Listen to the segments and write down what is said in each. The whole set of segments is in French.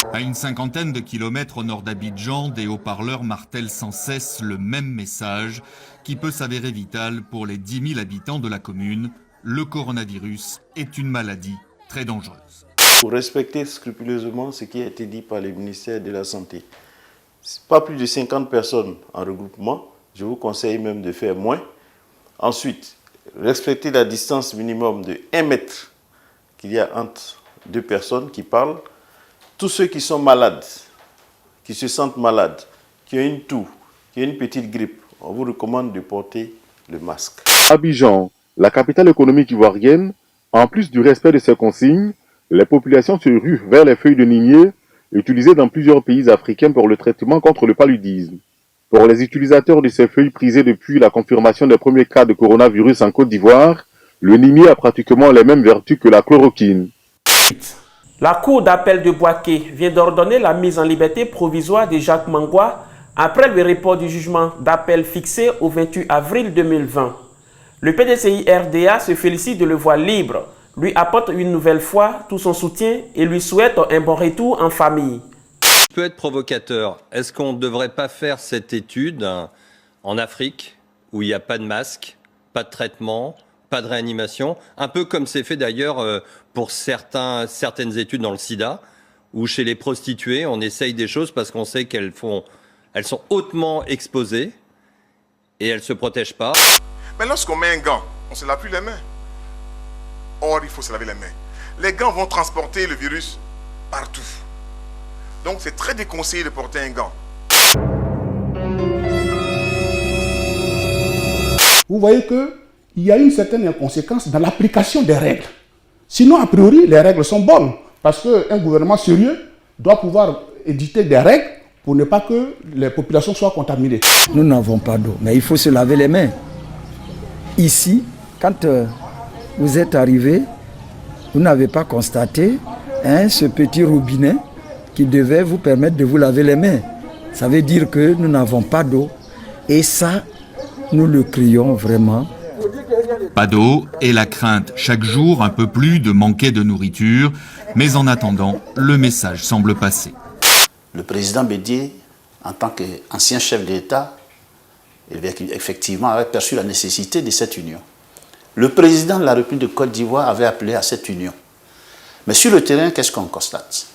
À une cinquantaine de kilomètres au nord d'Abidjan, des haut-parleurs martèlent sans cesse le même message qui peut s'avérer vital pour les 10 000 habitants de la commune. Le coronavirus est une maladie très dangereuse. Il faut respecter scrupuleusement ce qui a été dit par le ministère de la Santé. Pas plus de 50 personnes en regroupement. Je vous conseille même de faire moins. Ensuite, respecter la distance minimum de 1 mètre qu'il y a entre deux personnes qui parlent. Tous ceux qui sont malades, qui se sentent malades, qui ont une toux, qui ont une petite grippe, on vous recommande de porter le masque. Abidjan, la capitale économique ivoirienne, en plus du respect de ces consignes, les populations se ruent vers les feuilles de nimier utilisées dans plusieurs pays africains pour le traitement contre le paludisme. Pour les utilisateurs de ces feuilles prisées depuis la confirmation des premiers cas de coronavirus en Côte d'Ivoire, le nimier a pratiquement les mêmes vertus que la chloroquine. La Cour d'appel de Bouaké vient d'ordonner la mise en liberté provisoire de Jacques Mangwa après le report du jugement d'appel fixé au 28 avril 2020. Le PDCI RDA se félicite de le voir libre, lui apporte une nouvelle fois tout son soutien et lui souhaite un bon retour en famille. Peut être provocateur. Est-ce qu'on ne devrait pas faire cette étude en Afrique où il n'y a pas de masque, pas de traitement, pas de réanimation, un peu comme c'est fait d'ailleurs pour certaines études dans le sida, où chez les prostituées, on essaye des choses parce qu'on sait qu'elles sont hautement exposées et elles ne se protègent pas. Mais lorsqu'on met un gant, on ne se lave plus les mains. Or, il faut se laver les mains. Les gants vont transporter le virus partout. Donc, c'est très déconseillé de porter un gant. Vous voyez qu'il y a une certaine inconséquence dans l'application des règles. Sinon, a priori, les règles sont bonnes. Parce qu'un gouvernement sérieux doit pouvoir éditer des règles pour ne pas que les populations soient contaminées. Nous n'avons pas d'eau, mais il faut se laver les mains. Ici, quand vous êtes arrivé, vous n'avez pas constaté ce petit robinet qui devait vous permettre de vous laver les mains. Ça veut dire que nous n'avons pas d'eau. Et ça, nous le crions vraiment. Pas d'eau et la crainte chaque jour un peu plus de manquer de nourriture. Mais en attendant, le message semble passer. Le président Bédié, en tant qu'ancien chef d'État, effectivement avait perçu la nécessité de cette union. Le président de la République de Côte d'Ivoire avait appelé à cette union. Mais sur le terrain, qu'est-ce qu'on constate?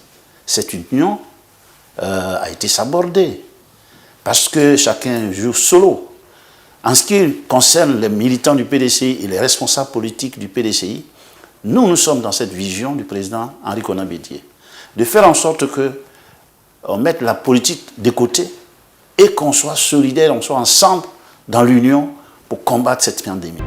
Cette union a été sabordée parce que chacun joue solo. En ce qui concerne les militants du PDCI et les responsables politiques du PDCI, nous sommes dans cette vision du président Henri Konan Bédié, de faire en sorte qu'on mette la politique de côté et qu'on soit solidaires, on soit ensemble dans l'union pour combattre cette pandémie.